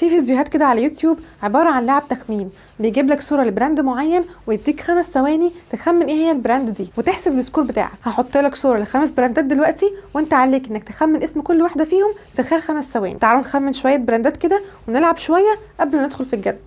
في فيديوهات كده على يوتيوب عباره عن لعب تخمين، بيجيب لك صوره لبراند معين ويديك 5 ثواني تخمن ايه هي البراند دي وتحسب السكور بتاعك. هحط لك صوره ل5 براندات دلوقتي وانت عليك انك تخمن اسم كل واحده فيهم في خلال 5 ثواني. تعالوا نخمن شويه براندات كده ونلعب شويه قبل ما ندخل في الجد.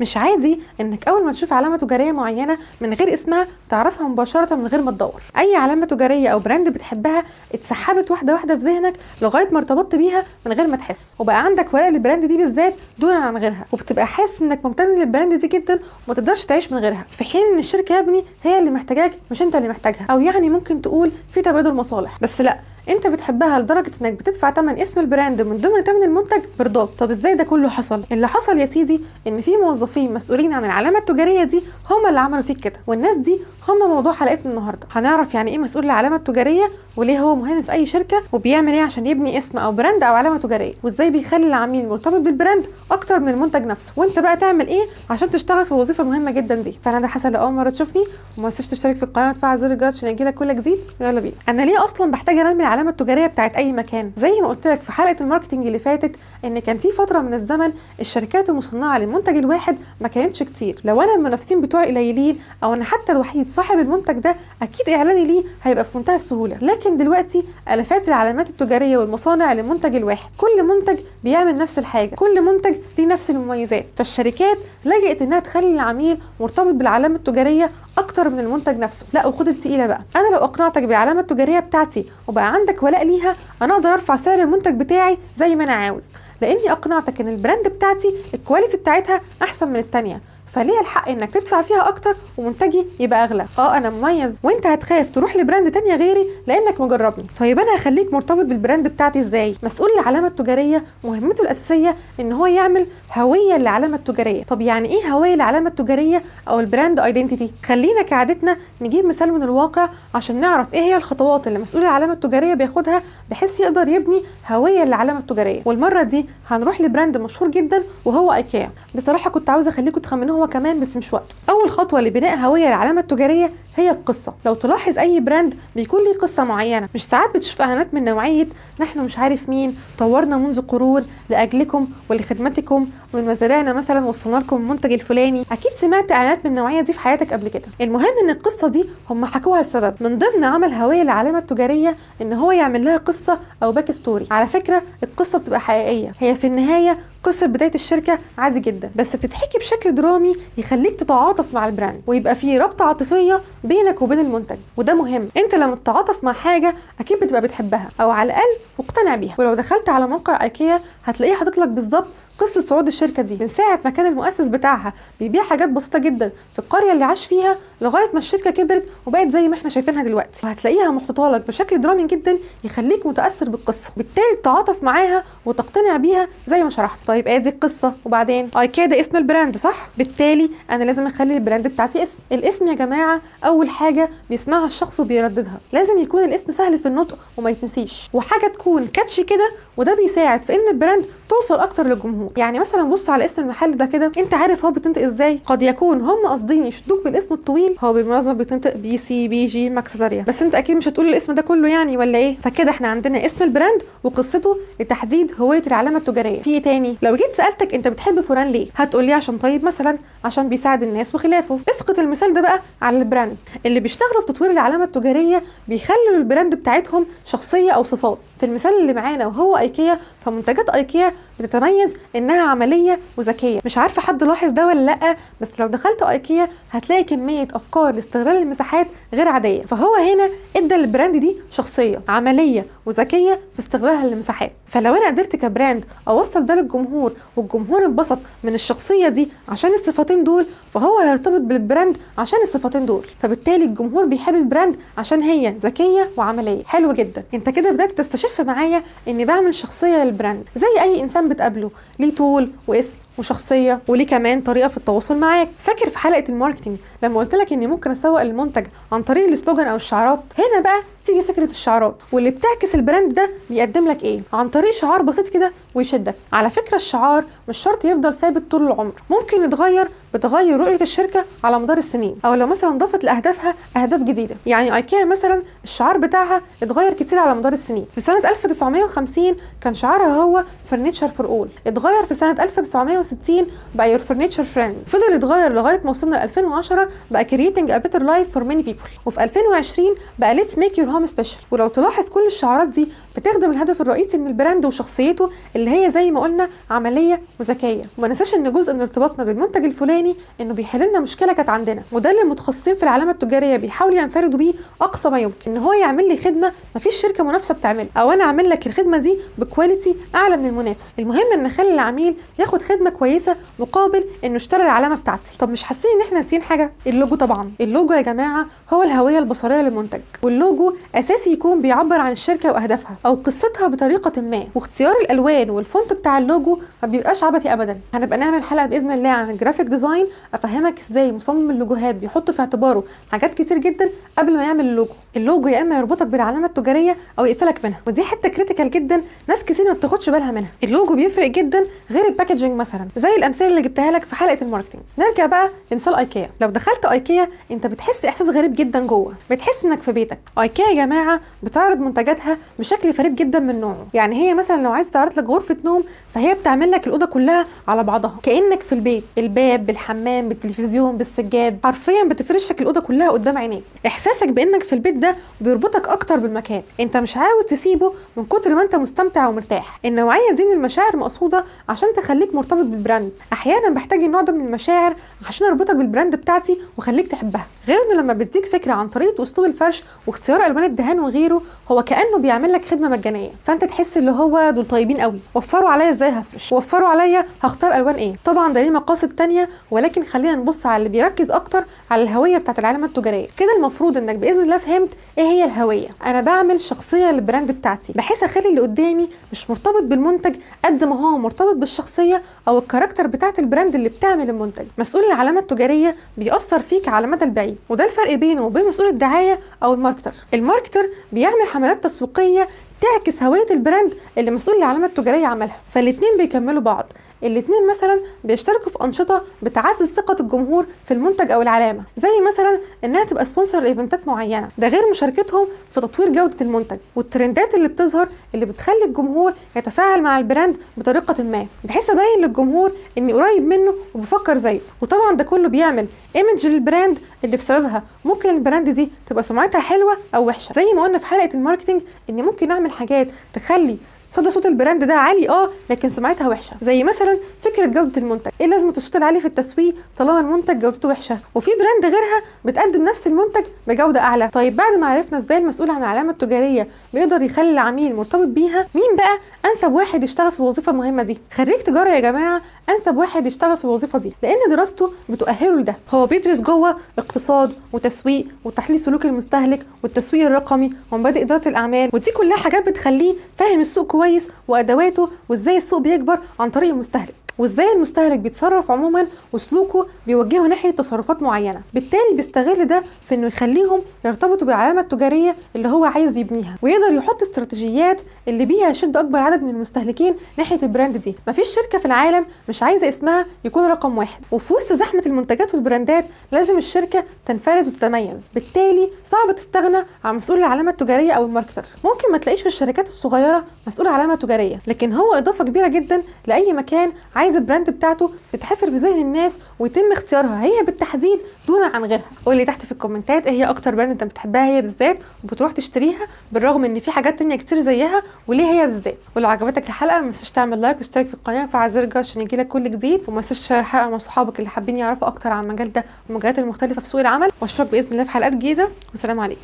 مش عادي انك اول ما تشوف علامه تجاريه معينه من غير اسمها تعرفها مباشره من غير ما تدور. اي علامه تجاريه او براند بتحبها اتسحبت واحده واحده في ذهنك لغايه ما ارتبطت بيها من غير ما تحس، وبقى عندك ولاء للبراند دي بالذات دونا عن غيرها، وبتبقى حاسس انك ممتن للبراند دي جدا وما تقدرش تعيش من غيرها، في حين ان الشركه يا ابني هي اللي محتاجاك مش انت اللي محتاجها، او يعني ممكن تقول في تبادل مصالح. بس لا، انت بتحبها لدرجه انك بتدفع ثمن اسم البراند من ضمن ثمن المنتج برضاك. طب ازاي ده كله حصل؟ اللي حصل يا سيدي ان في موظفين مسؤولين عن العلامه التجاريه دي هم اللي عملوا فيك كده، والناس دي هم موضوع حلقتنا النهارده. هنعرف يعني ايه مسؤول العلامه التجاريه، وليه هو مهم في اي شركه، وبيعمل ايه عشان يبني اسم او براند او علامه تجاريه، وازاي بيخلي العميل مرتبط بالبراند اكتر من المنتج نفسه، وانت بقى تعمل ايه عشان تشتغل في الوظيفه المهمه جدا دي. فانا ده حسن، لو اول مره تشوفني وما تنساش تشترك في القناه وتفعل زر الجرس عشان يجيلك كل جديد. يلا بينا. انا ليه اصلا بحتاج انمي العلامه التجاريه بتاعت اي مكان؟ زي ما قلت لك في حلقه الماركتنج اللي فاتت ان كان في فتره من الزمن الشركات المصنعه للمنتج الواحد ما كانتش كتير. لو انا المنافسين بتوعي قليلين او انا حتى الوحيد صاحب المنتج ده، اكيد اعلاني ليه هيبقى في منتهى السهوله. لكن دلوقتي الافات العلامات التجاريه والمصانع للمنتج الواحد، كل منتج بيعمل نفس الحاجه، كل منتج ليه نفس المميزات، فالشركات لجأت انها تخلي العميل مرتبط بالعلامه التجاريه اكتر من المنتج نفسه. لا، وخد التقيله بقى، انا لو اقنعتك بالعلامه التجاريه بتاعتي وبقى عندك ولاء ليها، انا اقدر ارفع سعر المنتج بتاعي زي ما انا عاوز، لاني اقنعتك ان البراند بتاعتي الكواليتي بتاعتها احسن من التانيه، فليه الحق انك تدفع فيها اكتر ومنتجي يبقى اغلى. انا مميز وانت هتخاف تروح لبراند تانية غيري لانك مجربني. طيب انا هخليك مرتبط بالبراند بتاعتي ازاي؟ مسؤول العلامه التجاريه مهمته الاساسيه ان هو يعمل هويه للعلامه التجاريه. طب يعني ايه هويه للعلامه التجاريه او البراند ايدنتيتي؟ خلينا كعادتنا نجيب مثال من الواقع عشان نعرف ايه هي الخطوات اللي مسؤول العلامه التجاريه بياخدها بحيث يقدر يبني هويه للعلامه التجاريه. والمره دي هنروح لبراند مشهور جدا وهو ايكيا. بصراحه كنت عاوزه اخليكم تخمنوه هو كمان بس مش وقته. اول خطوه لبناء هويه للعلامه التجاريه هي القصه. لو تلاحظ اي براند بيكون ليه قصه معينه، مش ساعات بتشوف اعلانات من نوعيه نحن مش عارف مين، طورنا منذ قرون لاجلكم ولخدمتكم، ومن مزارعنا مثلا وصلنا لكم المنتج الفلاني. اكيد سمعت اعلانات من النوعيه دي في حياتك قبل كده. المهم ان القصه دي هم حكوها لسبب. من ضمن عمل هويه للعلامه التجاريه ان هو يعمل لها قصه او باك ستوري. على فكره القصه بتبقى حقيقيه، هي في النهايه قصة بداية الشركة عادي جدا، بس بتتحكي بشكل درامي يخليك تتعاطف مع البراند ويبقى فيه رابطة عاطفية بينك وبين المنتج، وده مهم. انت لما تتعاطف مع حاجة اكيد بتبقى بتحبها او على الاقل مقتنع بيها. ولو دخلت على موقع ايكيا هتلاقيه حاطط لك بالظبط قصة صعود الشركة دي من ساعة ما كان المؤسس بتاعها بيبيع حاجات بسيطة جدا في القرية اللي عاش فيها لغاية ما الشركة كبرت وبقت زي ما احنا شايفينها دلوقتي، وهتلاقيها محطوطة لك بشكل درامي جدا يخليك متأثر بالقصة، بالتالي تتعاطف معاها وتقتنع بيها زي ما شرحت. طيب ادي القصة، وبعدين ايكيا ده اسم البراند صح؟ بالتالي انا لازم اخلي البراند بتاعتي اسم. الاسم يا جماعة اول حاجة بيسمعها الشخص وبيرددها، لازم يكون الاسم سهل في النطق وما يتنسيش، وحاجة تكون كاتشي كده، وده بيساعد في ان البراند توصل اكتر للجمهور. يعني مثلا بص على اسم المحل ده كده، انت عارف هو بتنطق ازاي؟ قد يكون هم قاصدين يشدوك بالاسم الطويل، هو بالمناسبه بتنطق بي سي بي جي ماكس زاريا، بس انت اكيد مش هتقول الاسم ده كله يعني ولا ايه؟ فكده احنا عندنا اسم البراند وقصته لتحديد هويه العلامه التجاريه. في ايه تاني؟ لو جيت سالتك انت بتحب فلان ليه، هتقول لي عشان طيب مثلا، عشان بيساعد الناس وخلافه. اسقط المثال ده بقى على البراند اللي بيشتغلوا في تطوير العلامه التجاريه، بيخلوا البراند بتاعتهم شخصيه او صفات. في المثال اللي معانا وهو ايكيا، فمنتجات ايكيا بتتميز انها عمليه وذكيه. مش عارفه حد لاحظ ده ولا لا، بس لو دخلت ايكيا هتلاقي كميه افكار لاستغلال المساحات غير عاديه. فهو هنا ادى للبراند دي شخصيه عمليه وذكيه في استغلالها للمساحات. فلو انا قدرت كبراند اوصل ده للجمهور والجمهور انبسط من الشخصيه دي عشان الصفتين دول، فهو هيرتبط بالبراند عشان الصفتين دول، فبالتالي الجمهور بيحب البراند عشان هي ذكيه وعمليه. حلو جدا، انت كده بدات تستشف معايا اني بعمل شخصيه للبراند زي اي انسان بتقابله، ليه طول واسم وشخصيه وليه كمان طريقه في التواصل معاك. فاكر في حلقه الماركتنج لما قلت لك اني ممكن اسوق المنتج عن طريق السلوجان او الشعارات؟ هنا بقى تيجي فكره الشعارات واللي بتعكس البراند ده بيقدم لك ايه عن طريق شعار بسيط كده ويشدك. على فكره الشعار مش شرط يفضل ثابت طول العمر، ممكن يتغير بتغير رؤيه الشركه على مدار السنين، او لو مثلا ضافت لاهدافها اهداف جديده. يعني ايكيا مثلا الشعار بتاعها اتغير كتير على مدار السنين. في سنه 1950 كان شعارها هو فرنيتشر فور اول، اتغير في سنه 1960 بقى يور فرنيتشر فريند، فضل يتغير لغايه ما وصلنا ل 2010 بقى كرييتنج ا بيتر لايف فور ماني بيبل، وفي 2020 بقى ليتس ميك يور هوم سبيشال. ولو تلاحظ كل الشعارات دي بتخدم الهدف الرئيسي من البراند وشخصيته اللي هي زي ما قلنا عمليه وذكيه. وما ننساش ان جزء من ارتباطنا بالمنتج الفلاني انه بيحل لنا مشكله كانت عندنا، وده اللي المتخصصين في العلامه التجاريه بيحاولوا ينفردوا بيه اقصى ما يمكن، ان هو يعمل لي خدمه مفيش شركه منافسه بتعملها، او انا اعمل لك الخدمه دي بكواليتي اعلى من المنافس. المهم ان نخلي العميل ياخد خدمه كويسه مقابل انه اشترى العلامه بتاعتي. طب مش حاسين ان احنا ناسيين حاجه؟ اللوجو طبعا. اللوجو يا جماعه هو الهويه البصريه للمنتج، واللوجو اساسي يكون بيعبر عن الشركه واهدافها او قصتها بطريقه ما، واختيار الالوان والفونت بتاع اللوجو ما بيبقاش عبثي ابدا. هنبقى نعمل حلقه باذن الله عن الجرافيك ديزاين افهمك ازاي مصمم اللوجوهات بيحط في اعتباره حاجات كتير جدا قبل ما يعمل اللوجو. اللوجو يا اما يربطك بالعلامه التجاريه او يقفلك منها، ودي حته كريتيكال جدا ناس كتير ما بتاخدش بالها منها. اللوجو بيفرق جدا غير الباكجينج مثلا زي الامثله اللي جبتها لك في حلقه الماركتنج. نرجع بقى لمثال ايكيا. لو دخلت ايكيا انت بتحس احساس غريب جدا جوه، بتحس انك في بيتك. ايكيا يا جماعه بتعرض منتجاتها بشكل فريد جدا من نوعه. يعني هي مثلا لو عايز تعرض لك غرفه نوم فهي بتعمل لك الاوضه كلها على بعضها كانك في البيت، الباب بالحمام بالتلفزيون بالسجاد، حرفيا بتفرش لك الاوضه كلها قدام عينيك. احساسك بانك في البيت ده بيربطك اكتر بالمكان، انت مش عاوز تسيبه من كتر ما انت مستمتع ومرتاح. النوعيه دي من المشاعر مقصوده عشان تخليك مرتبط بالبراند. احيانا بحتاج النوع ده من المشاعر عشان اربطك بالبراند بتاعتي واخليك تحبها. غير انه لما بديك فكره عن طريقه اسلوب الفرش واختيار الوان الدهان وغيره، هو كانه بيعمل لك خدمه مجانيه، فانت تحس اللي هو دول طيبين قوي، وفروا عليا ازاي هفرش، وفروا عليا هختار الوان ايه. طبعا ده ليه مقاصد تانية، ولكن خلينا نبص على اللي بيركز اكتر على الهويه بتاعت العلامه التجاريه. كده المفروض انك باذن الله فهمت ايه هي الهويه. انا بعمل شخصيه للبراند بتاعتي بحيث اخلي اللي قدامي مش مرتبط بالمنتج قد ما هو مرتبط بالشخصيه او الكاركتر بتاعت البراند اللي بتعمل المنتج. مسؤول العلامه التجاريه بيأثر فيك على المدى البعيد، وده الفرق بينه وبين مسؤول الدعايه او الماركتر. الماركتر بيعمل حملات تسويقيه تعكس هويه البراند اللي مسؤول العلامه التجاريه عملها، فالاتنين بيكملوا بعض. الاتنين مثلا بيشتركوا في انشطه بتعزز ثقه الجمهور في المنتج او العلامه، زي مثلا انها تبقى سبونسر لايفنتات معينه، ده غير مشاركتهم في تطوير جوده المنتج والترندات اللي بتظهر اللي بتخلي الجمهور يتفاعل مع البراند بطريقه ما، بحيث ابين للجمهور اني قريب منه وبفكر زيه. وطبعا ده كله بيعمل ايمج للبراند اللي بسببها ممكن البراند دي تبقى سمعتها حلوه او وحشه. زي ما قلنا في حلقه الماركتنج ان ممكن نعمل حاجات تخلي صدى صوت البراند ده عالي لكن سمعتها وحشه، زي مثلا فكره جوده المنتج. ايه لازمه الصوت العالي في التسويق طالما المنتج جودته وحشه، وفي براند غيرها بتقدم نفس المنتج بجوده اعلى. طيب بعد ما عرفنا ازاي المسؤول عن العلامه التجاريه بيقدر يخلي العميل مرتبط بيها، مين بقى انسب واحد يشتغل في الوظيفه المهمه دي؟ خريج تجاره يا جماعه انسب واحد يشتغل في الوظيفه دي، لان دراسته بتؤهله لده. هو بيدرس جوه اقتصاد وتسويق وتحليل سلوك المستهلك والتسويق الرقمي ومبادئ اداره الاعمال، ودي كلها حاجات بتخليه فاهم السوق كويس وادواته، وازاي السوق بيكبر عن طريق المستهلك، وازاي المستهلك بيتصرف عموما وسلوكه بيوجهه ناحيه تصرفات معينه. بالتالي بيستغل ده في انه يخليهم يرتبطوا بالعلامه التجاريه اللي هو عايز يبنيها، ويقدر يحط استراتيجيات اللي بيها يشد اكبر عدد من المستهلكين ناحيه البراند دي. مفيش شركه في العالم مش عايزه اسمها يكون رقم واحد، وفي وسط زحمه المنتجات والبراندات لازم الشركه تنفرد وتتميز. بالتالي صعب تستغنى عن مسؤول العلامه التجاريه او الماركتر. ممكن ما تلاقيش في الشركات الصغيره مسؤول علامه تجاريه، لكن هو اضافه كبيره جدا لاي مكان عايز البراند بتاعته تتحفر في ذهن الناس ويتم اختيارها هي بالتحديد دون عن غيرها. قول لي تحت في الكومنتات ايه هي اكتر براند انت بتحبها هي بالذات وبتروح تشتريها بالرغم ان في حاجات تانية كتير زيها، وليه هي بالذات. ولو عجبتك الحلقه ما تنساش تعمل لايك وتشترك في القناه وفعل زر الجرس عشان يجيلك كل جديد، وما تنساش تشير الحلقه مع صحابك اللي حابين يعرفوا اكتر عن المجال ده والمجالات المختلفه في سوق العمل. واشوفك باذن الله في حلقات جديده، والسلام عليكم.